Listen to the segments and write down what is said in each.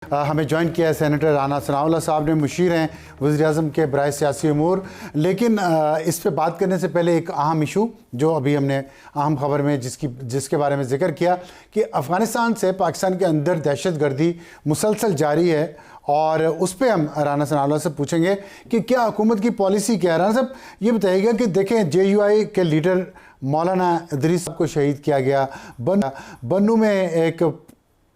हमें ज्वाइन किया है सेनेटर राना सनाउल्लाह साहब ने, मुशीर हैं वज़ीर-ए-आज़म के बराए सियासी अमूर। लेकिन इस पे बात करने से पहले एक अहम इशू जो अभी हमने अहम खबर में जिसके बारे में जिक्र किया कि अफ़गानिस्तान से पाकिस्तान के अंदर दहशतगर्दी मुसलसल जारी है, और उस पर हम राना सनाउल्लाह से पूछेंगे कि क्या हुकूमत की पॉलिसी क्या है। राना साहब ये बताइएगा कि देखें, JUI के लीडर मौलाना इदरीस को शहीद किया गया, बन्नू में एक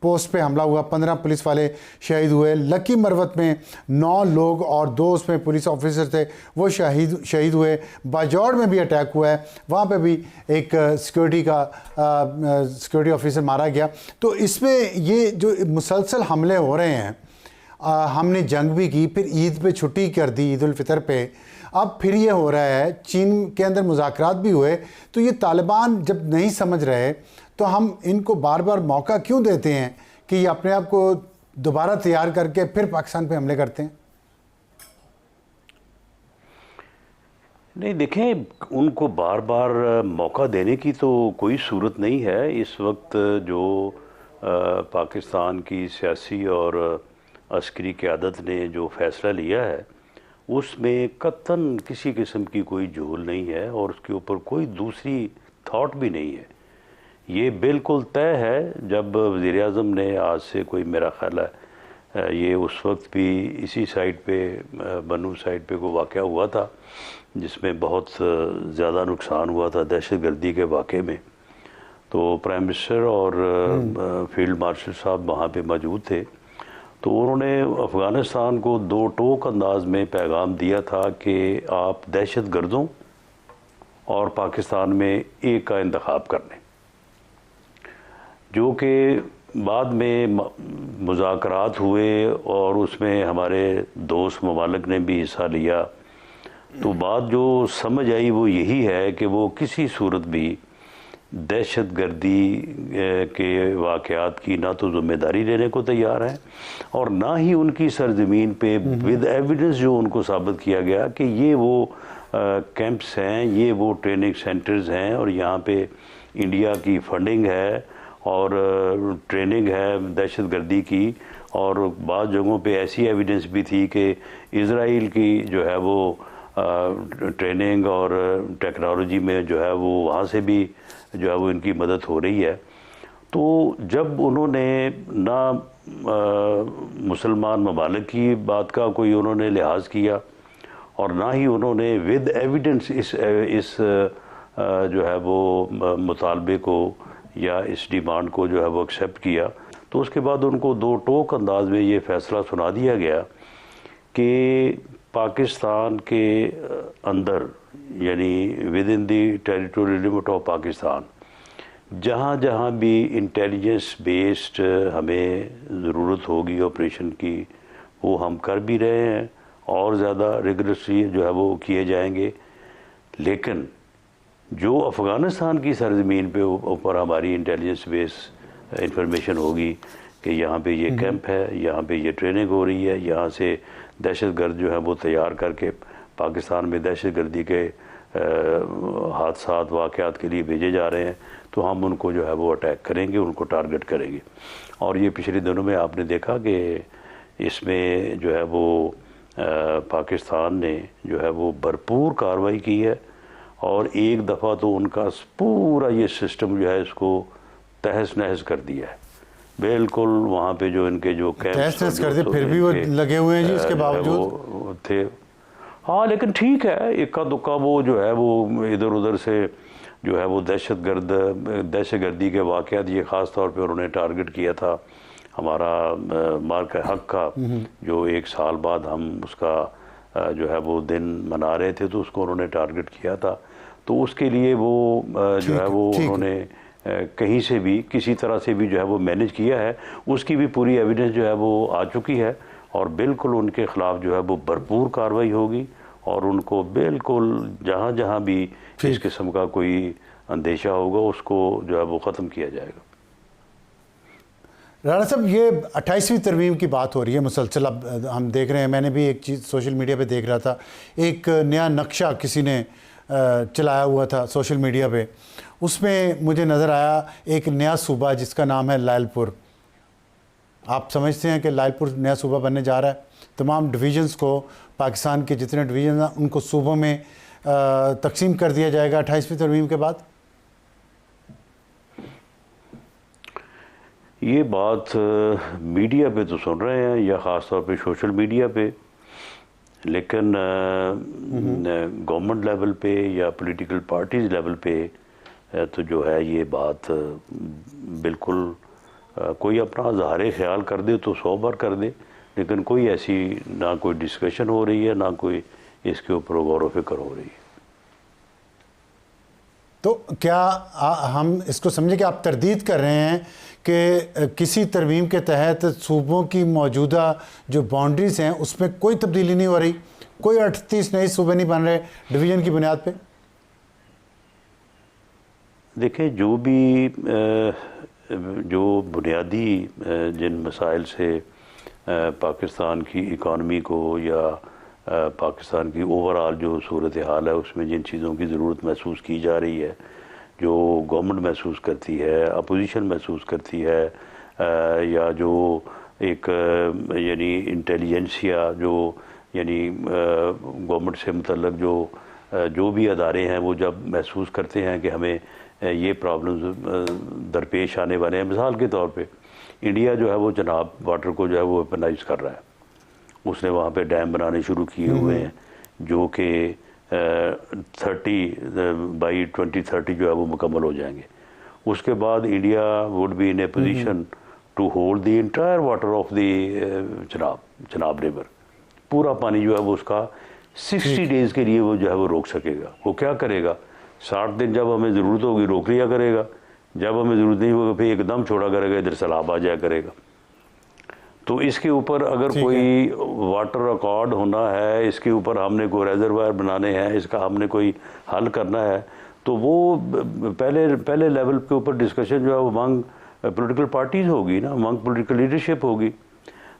पोस्ट पे हमला हुआ, 15 पुलिस वाले शहीद हुए, लकी मरवत में 9 लोग और 2 उसमें पुलिस ऑफिसर थे वो शहीद हुए, बाजौड़ में भी अटैक हुआ है, वहाँ पे भी एक सिक्योरिटी ऑफिसर मारा गया। तो इसमें ये जो मुसलसल हमले हो रहे हैं, हमने जंग भी की, फिर ईद पे छुट्टी कर दी, ईद उल फितर पे, अब फिर ये हो रहा है, चीन के अंदर मुज़ाकरात भी हुए। तो ये तालिबान जब नहीं समझ रहे तो हम इनको बार बार मौका क्यों देते हैं कि ये अपने आप को दोबारा तैयार करके फिर पाकिस्तान पे हमले करते हैं? नहीं, देखें, उनको बार बार मौका देने की तो कोई सूरत नहीं है। इस वक्त जो पाकिस्तान की सियासी और अस्करी क़यादत ने जो फ़ैसला लिया है उसमें कतन किसी किस्म की कोई झोल नहीं है और उसके ऊपर कोई दूसरी थॉट भी नहीं है। ये बिल्कुल तय है। जब वज़ीर-ए-आज़म ने आज से कोई, मेरा ख़्याल है ये उस वक्त भी इसी साइड पे, बन्नू साइड पे को वाक़या हुआ था जिसमें बहुत ज़्यादा नुकसान हुआ था दहशतगर्दी के वाक़े में, तो प्राइम मिनिस्टर और फील्ड मार्शल साहब वहाँ पे मौजूद थे। तो उन्होंने अफ़गानिस्तान को दो टोक अंदाज में पैगाम दिया था कि आप दहशतगर्दों और पाकिस्तान में एक का इंतखाब कर लें, जो कि बाद में मुज़ाकरात हुए और उसमें हमारे दोस्त ममालिक ने भी हिस्सा लिया। तो बात जो समझ आई वो यही है कि वो किसी सूरत भी दहशतगर्दी के वाक़यात की ना तो ज़िम्मेदारी लेने को तैयार हैं और ना ही उनकी सरज़मीन पे विद एविडेंस जो उनको साबित किया गया कि ये वो कैंप्स हैं, ये वो ट्रेनिंग सेंटर्स हैं और यहाँ पे इंडिया की फंडिंग है और ट्रेनिंग है दहशतगर्दी की। और बाद जगहों पे ऐसी एविडेंस भी थी कि इज़राइल की जो है वो ट्रेनिंग और टेक्नोलॉजी में जो है वो वहाँ से भी जो है वो इनकी मदद हो रही है। तो जब उन्होंने ना मुसलमान ममालिक की बात का कोई उन्होंने लिहाज किया और ना ही उन्होंने विद एविडेंस इस जो है वो मुतालबे को या इस डिमांड को जो है वो एक्सेप्ट किया, तो उसके बाद उनको दो टोक अंदाज में ये फ़ैसला सुना दिया गया कि पाकिस्तान के अंदर, यानी with in the territorial limit of Pakistan, जहाँ जहाँ भी इंटेलिजेंस बेस्ड हमें ज़रूरत होगी ऑपरेशन की वो हम कर भी रहे हैं और ज़्यादा रिगरसली जो है वो किए जाएंगे। लेकिन जो अफ़गानिस्तान की सरज़मीन पे ऊपर हमारी इंटेलिजेंस बेस इंफॉर्मेशन होगी कि यहाँ पे ये कैंप है, यहाँ पे ये ट्रेनिंग हो रही है, यहाँ से दहशतगर्द जो है वो तैयार करके पाकिस्तान में दहशतगर्दी के हादसात वाक़यात के लिए भेजे जा रहे हैं, तो हम उनको जो है वो अटैक करेंगे, उनको टारगेट करेंगे। और ये पिछले दिनों में आपने देखा कि इसमें जो है वो पाकिस्तान ने जो है वो भरपूर कार्रवाई की है और एक दफ़ा तो उनका पूरा ये सिस्टम जो है इसको तहस नहस कर दिया है बिल्कुल। वहाँ पे जो इनके जो कैंप्स कर दिए, फिर भी वो लगे हुए हैं जी उसके बावजूद थे। हाँ, लेकिन ठीक है, इक्का दुक्का वो जो है वो इधर उधर से जो है वो दहशतगर्दी के वाक़यात, ये ख़ास तौर पे उन्होंने टारगेट किया था हमारा मार्क हक का, जो 1 साल बाद हम उसका जो है वो दिन मना रहे थे, तो उसको उन्होंने टारगेट किया था। तो उसके लिए वो जो है वो उन्होंने कहीं से भी किसी तरह से भी जो है वो मैनेज किया है, उसकी भी पूरी एविडेंस जो है वो आ चुकी है और बिल्कुल उनके ख़िलाफ़ जो है वो भरपूर कार्रवाई होगी और उनको बिल्कुल जहाँ जहाँ भी इस किस्म का कोई अंदेशा होगा उसको जो है वो ख़त्म किया जाएगा। राणा साहब, ये 28वीं तरमीम की बात हो रही है मुसलसल, अब हम देख रहे हैं, मैंने भी एक चीज़ सोशल मीडिया पे देख रहा था, एक नया नक्शा किसी ने चलाया हुआ था सोशल मीडिया पे, उसमें मुझे नज़र आया एक नया सूबा जिसका नाम है लालपुर। आप समझते हैं कि लालपुर नया सूबा बनने जा रहा है, तमाम डिवीज़न्स को, पाकिस्तान के जितने डिवीज़न हैं उनको सूबों में तकसीम कर दिया जाएगा 28वीं तरमीम के बाद? ये बात मीडिया पे तो सुन रहे हैं, या ख़ास तौर पे सोशल मीडिया पे, लेकिन गवर्नमेंट लेवल पे या पॉलिटिकल पार्टीज़ लेवल पे तो जो है ये बात बिल्कुल कोई अपना ज़ाहिर ख्याल कर दे तो 100 बार कर दे, लेकिन कोई ऐसी ना कोई डिस्कशन हो रही है, ना कोई इसके ऊपर गौर व फिक्र हो रही है। तो क्या हम इसको समझे कि आप तरदीद कर रहे हैं कि किसी तरमीम के तहत सूबों की मौजूदा जो बाउंड्रीज़ हैं उसमें कोई तब्दीली नहीं हो रही, कोई 38 नए सूबे नहीं बन रहे डिवीज़न की बुनियाद पे? देखें, जो बुनियादी जिन मसाइल से पाकिस्तान की इकानमी को या पाकिस्तान की ओवरऑल जो सूरत हाल है उसमें जिन चीज़ों की ज़रूरत महसूस की जा रही है, जो गवर्नमेंट महसूस करती है, अपोजिशन महसूस करती है, या जो एक यानी इंटेलिजेंसिया जो यानी गवर्नमेंट से मुतल्लक जो भी अदारे हैं वो जब महसूस करते हैं कि हमें ये प्रॉब्लम्स दरपेश आने वाले हैं। मिसाल के तौर पे इंडिया जो है वो जनाब वाटर को जो है वो वेपनाइज कर रहा है, उसने वहाँ पे डैम बनाने शुरू किए हुए हैं जो कि बाई 2030 जो है वो मुकम्मल हो जाएंगे। उसके बाद India would be in a position to hold the entire water of the Chenab river, पूरा पानी जो है वो उसका 60 डेज़ के लिए वो जो है वो रोक सकेगा। वो क्या करेगा, 60 दिन जब हमें ज़रूरत होगी रोक लिया करेगा, जब हमें ज़रूरत नहीं होगी फिर एकदम छोड़ा करेगा, इधर सैलाब आ जाया करेगा। तो इसके ऊपर अगर कोई वाटर रिकॉर्ड होना है, इसके ऊपर हमने कोई रेजरवायर बनाने हैं, इसका हमने कोई हल करना है, तो वो पहले लेवल के ऊपर डिस्कशन जो है वो अमंग पॉलिटिकल पार्टीज़ होगी ना, अमंग पॉलिटिकल लीडरशिप होगी।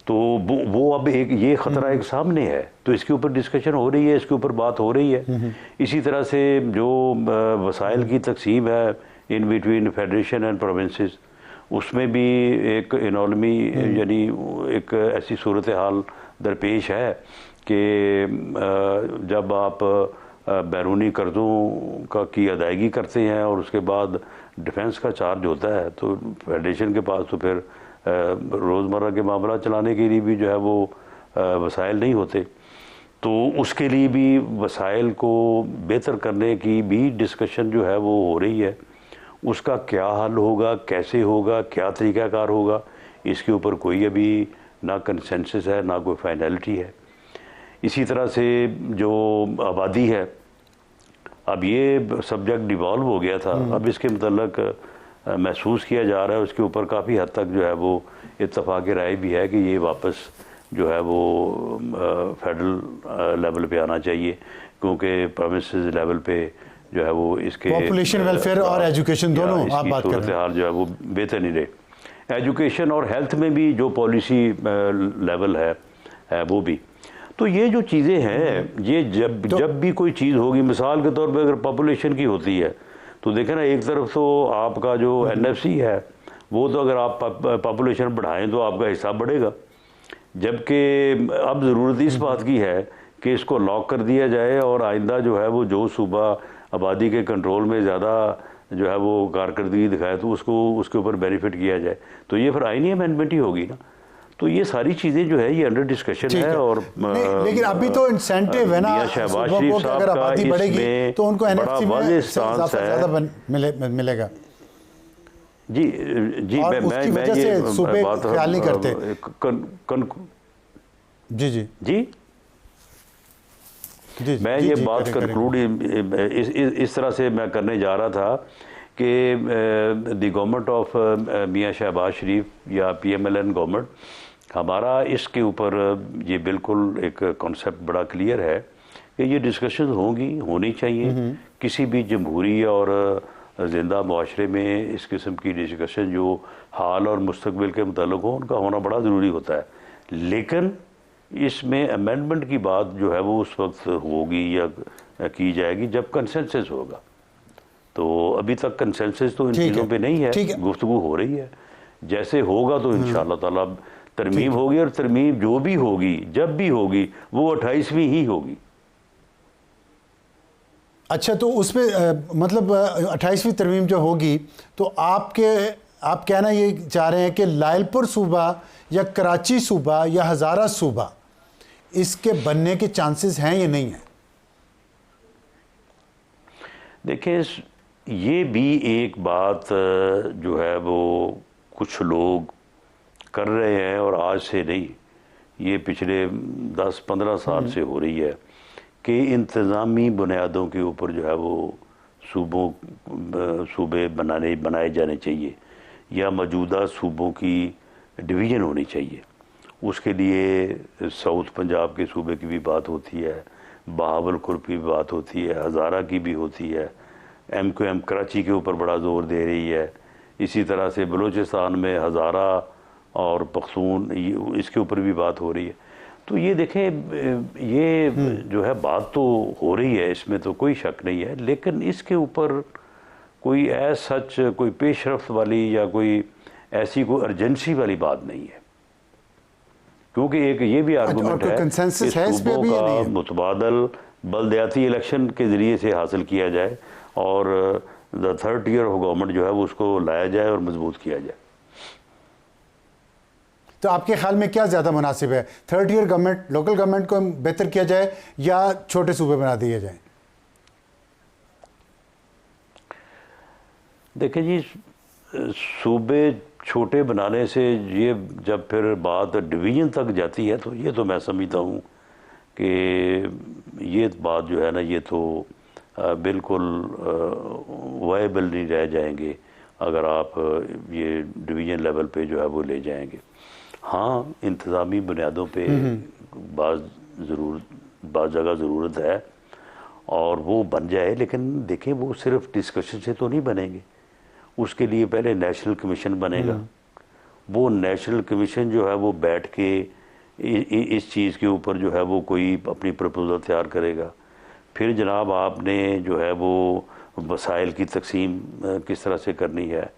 तो वो अब एक ये ख़तरा एक सामने है, तो इसके ऊपर डिस्कशन हो रही है, इसके ऊपर बात हो रही है। इसी तरह से जो वसाइल की तकसीम है in between federation and provinces, उसमें भी एक इनॉलमी यानी एक ऐसी सूरत हाल दरपेश है कि जब आप बैरूनी कर्ज़ों की अदायगी करते हैं और उसके बाद डिफेंस का चार्ज होता है, तो फेडरेशन के पास तो फिर रोज़मर्रा के मामला चलाने के लिए भी जो है वो वसाइल नहीं होते। तो उसके लिए भी वसाइल को बेहतर करने की भी डिस्कशन जो है वो हो रही है। उसका क्या हल होगा, कैसे होगा, क्या तरीक़ाकार होगा, इसके ऊपर कोई अभी ना कंसेंसस है, ना कोई फाइनलिटी है। इसी तरह से जो आबादी है, अब ये सब्जेक्ट डिवॉल्व हो गया था, अब इसके मतलब महसूस किया जा रहा है, उसके ऊपर काफ़ी हद तक जो है वो इत्तफाक़ राय भी है कि ये वापस जो है वो फेडरल लेवल पे आना चाहिए, क्योंकि प्रोविंसेस लेवल पे जो है वो इसके पॉपुलेशन वेलफेयर और एजुकेशन दोनों आप बात कर रहे हैं, हाल जो है वो बेहतर नहीं रहे। एजुकेशन और हेल्थ में भी जो पॉलिसी लेवल है वो भी। तो ये जो चीज़ें हैं, ये जब भी कोई चीज़ होगी, मिसाल के तौर पे अगर पॉपुलेशन की होती है तो देखें ना, एक तरफ तो आपका जो NFC है वो तो अगर आप पॉपुलेशन बढ़ाएं तो आपका हिस्सा बढ़ेगा, जबकि अब ज़रूरत इस बात की है कि इसको लॉक कर दिया जाए और आइंदा जो है वो जो सूबा आबादी के कंट्रोल में ज़्यादा जो है वो कारकर्दगी दिखाए तो उसके ऊपर बेनिफिट किया जाए, तो ये फिर आईनी अमेंडमेंट ही होगी ना। तो ये सारी चीज़ें जो है ये अंडर डिस्कशन है। और लेकिन अभी तो इंसेंटिव है ना, शहबाज शरीफ साहब अगर आबादी का बढ़ेगी तो उनको NFC में ज़्यादा मिलेगा। जी मैं ये सूबे बात ख्याल नहीं करते। जी मैं ये बात कंक्लूड इस तरह से मैं करने जा रहा था कि द गवर्नमेंट ऑफ मियाँ शहबाज शरीफ या PMLN गवर्नमेंट, हमारा इसके ऊपर ये बिल्कुल एक कॉन्सेप्ट बड़ा क्लियर है कि ये डिस्कशन होनी चाहिए। किसी भी जमहूरी और ज़िंदा माशरे में इस किस्म की डिस्कशन जो हाल और मुस्तकबिल के मुताल्लिक़ हो, उनका होना बड़ा ज़रूरी होता है। लेकिन इसमें अमेंडमेंट की बात जो है वो उस वक्त होगी या की जाएगी जब कंसेंसस होगा। तो अभी तक कंसेंसस तो इन चीज़ों पे नहीं है, गुफ्तगू हो रही है। जैसे होगा तो इंशाअल्लाह ताला तरमीम होगी, और तरमीम जो भी होगी जब भी होगी वो 28वीं ही होगी। अच्छा, तो उसमें मतलब 28वीं तरमीम जो होगी, तो आप कहना ये चाह रहे हैं कि लायलपुर सूबा या कराची सूबा या हज़ारा सूबा इसके बनने के चांसेस हैं या नहीं हैं? देखिए, ये भी एक बात जो है वो कुछ लोग कर रहे हैं, और आज से नहीं, ये पिछले 10-15 साल से हो रही है कि इंतज़ामी बुनियादों के ऊपर जो है वो सूबे बनाए जाने चाहिए, या मौजूदा सूबों की डिवीज़न होनी चाहिए। उसके लिए साउथ पंजाब के सूबे की भी बात होती है, बहावलपुर की भी बात होती है, हज़ारा की भी होती है, MQM कराची के ऊपर बड़ा ज़ोर दे रही है। इसी तरह से बलूचिस्तान में हज़ारा और पख्तून, इसके ऊपर भी बात हो रही है। तो ये देखें, ये जो है बात तो हो रही है, इसमें तो कोई शक नहीं है, लेकिन इसके ऊपर कोई सच कोई पेशरफ्त वाली या कोई ऐसी कोई अर्जेंसी वाली बात नहीं है, क्योंकि एक ये भी आर्गूमेंट है कि सूबों का मुतबादल बलदियाती इलेक्शन के ज़रिए से हासिल किया जाए, और the third year of government जो है वो उसको लाया जाए और मजबूत किया जाए। तो आपके ख्याल में क्या ज़्यादा मुनासिब है, third year government, local government को बेहतर किया जाए या छोटे सूबे बना दिए जाए? देखिए जी, सूबे छोटे बनाने से ये जब फिर बात डिवीज़न तक जाती है, तो ये तो मैं समझता हूँ कि ये बात जो है ना, ये तो बिल्कुल वायबल नहीं रह जाएंगे अगर आप ये डिवीज़न लेवल पे जो है वो ले जाएंगे। हाँ, इंतज़ामी बुनियादों पे बाज़ जगह ज़रूरत है और वो बन जाए, लेकिन देखें वो सिर्फ डिस्कशन से तो नहीं बनेंगे। उसके लिए पहले नेशनल कमीशन बनेगा। वो नेशनल कमीशन जो है वो बैठ के इस चीज़ के ऊपर जो है वो कोई अपनी प्रपोजल तैयार करेगा। फिर जनाब आपने जो है वो वसाइल की तकसीम किस तरह से करनी है,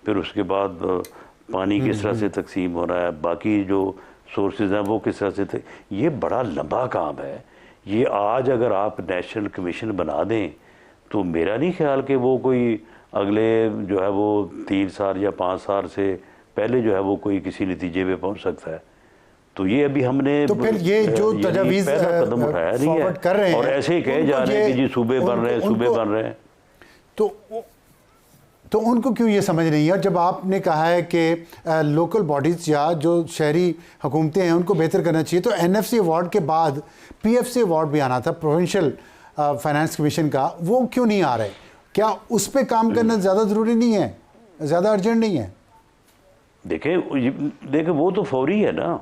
फिर उसके बाद पानी किस तरह से तकसीम हो रहा है, बाकी जो सोर्सेज हैं वो किस तरह से ये बड़ा लंबा काम है। ये आज अगर आप नेशनल कमीशन बना दें तो मेरा नहीं ख्याल कि वो कोई अगले जो है वो 3 साल या 5 साल से पहले जो है वो कोई किसी नतीजे पे पहुंच सकता है। तो ये अभी हमने तो फिर ये जो तजवीज़ कदम उठाया नहीं है कर रहे हैं, और ऐसे ही कहे जा रहे हैं कि जी सूबे बन रहे हैं, सूबे बन रहे हैं। तो उनको क्यों ये समझ नहीं है? जब आपने कहा है कि लोकल बॉडीज़ या जो शहरी हुकूमतें हैं उनको बेहतर करना चाहिए, तो NFC अवार्ड के बाद PFC अवार्ड भी आना था, प्रोविंशियल फाइनेंस कमीशन का, वो क्यों नहीं आ रहे? क्या उस पर काम करना ज़्यादा ज़रूरी नहीं है, ज़्यादा अर्जेंट नहीं है? देखिए वो तो फौरी है ना।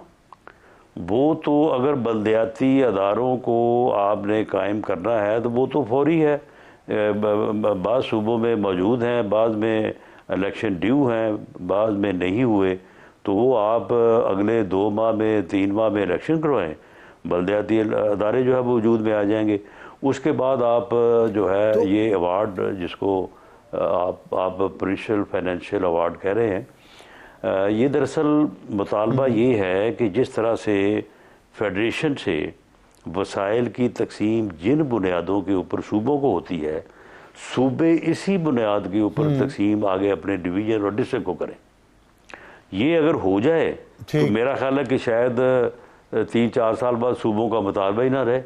वो तो अगर बलदियाती अदारों को आपने कायम करना है तो वो तो फौरी है। बाज़ सूबों में मौजूद हैं, बाज़ में इलेक्शन ड्यू हैं, बाज़ में नहीं हुए, तो वो आप अगले 2 माह में 3 माह में इलेक्शन करवाएं, बलदियाती अदारे जो है वो वजूद में आ जाएंगे। उसके बाद आप जो है तो ये अवार्ड जिसको आप प्रोविंशियल फाइनेंशियल अवार्ड कह रहे हैं, ये दरअसल मुतालबा ये है कि जिस तरह से फेडरेशन से वसाइल की तकसीम जिन बुनियादों के ऊपर सूबों को होती है, सूबे इसी बुनियाद के ऊपर तकसीम आगे अपने डिवीज़न और डिस्ट्रिक्ट को करें। ये अगर हो जाए तो मेरा ख्याल है कि शायद 3-4 साल बाद सूबों का मुतालबा ही ना रहे।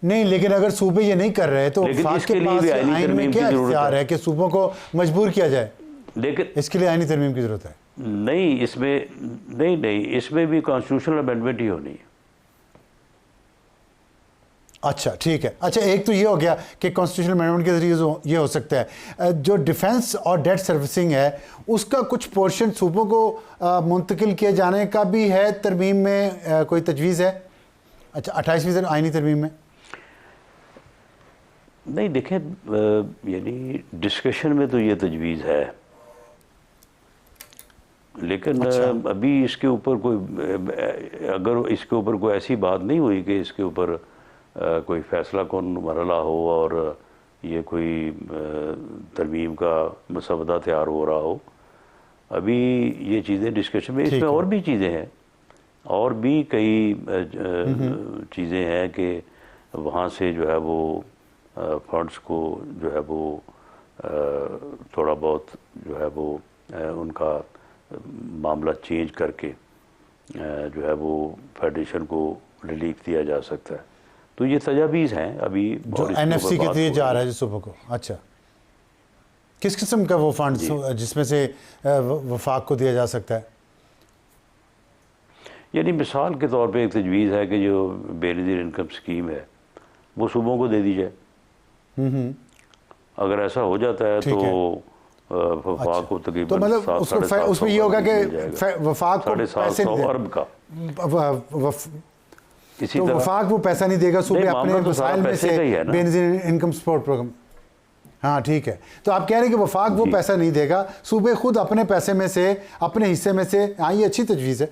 नहीं, लेकिन अगर सूबे ये नहीं कर रहे तो इसके लिए भी आईनी तरमीम की जरूरत है कि सूबों को मजबूर किया जाए, लेकिन इसके लिए आईनी तरमीम की जरूरत है। नहीं, इसमें भी कॉन्स्टिट्यूशनल अमेंडमेंट ही होनी है। अच्छा, ठीक है। अच्छा, एक तो ये हो गया कि कॉन्स्टिट्यूशनल अमेंडमेंट के जरिए ये हो सकता है। जो डिफेंस और डेट सर्विसिंग है उसका कुछ पोर्शन सूबों को मुंतकिल किए जाने का भी है तरमीम में कोई तजवीज़ है? अच्छा, 28वीं आईनी तरमीम में नहीं। देखें, यानी डिस्कशन में तो ये तजवीज़ है, लेकिन अभी इसके ऊपर कोई, अगर इसके ऊपर कोई ऐसी बात नहीं हुई कि इसके ऊपर कोई फ़ैसला कौन मरला हो और ये कोई तरमीम का मसवदा तैयार हो रहा हो, अभी ये चीज़ें डिस्कशन में, इसमें और भी चीज़ें हैं, और भी कई चीज़ें हैं कि वहाँ से जो है वो फंड्स को जो है वो थोड़ा बहुत जो है वो उनका मामला चेंज करके जो है वो फेडरेशन को रिलीफ दिया जा सकता है। तो ये तजावीज़ हैं अभी जो एनएफसी के दिए जा रहा है जो सुबह को। अच्छा, किस किस्म का वो फंड जिसमें से वफाक को दिया जा सकता है? यानी मिसाल के तौर पे एक तजवीज़ है कि जो बेनज़ीर इनकम स्कीम है वो सूबों को दे दी जाए। अगर ऐसा हो जाता है तो वफाक को तकरीबन तो मतलब उसमें ये होगा कि वफाक को पैसे अरब का इसी तो तरह वफाक वो पैसा नहीं देगा, सूबे अपने तो वसाइल में से बेनज़ीर इनकम सपोर्ट प्रोग्राम। हाँ ठीक है, तो आप कह रहे हैं कि वफाक वो पैसा नहीं देगा, सूबे खुद अपने पैसे में से, अपने हिस्से में से। हाँ ये अच्छी तजवीज़ है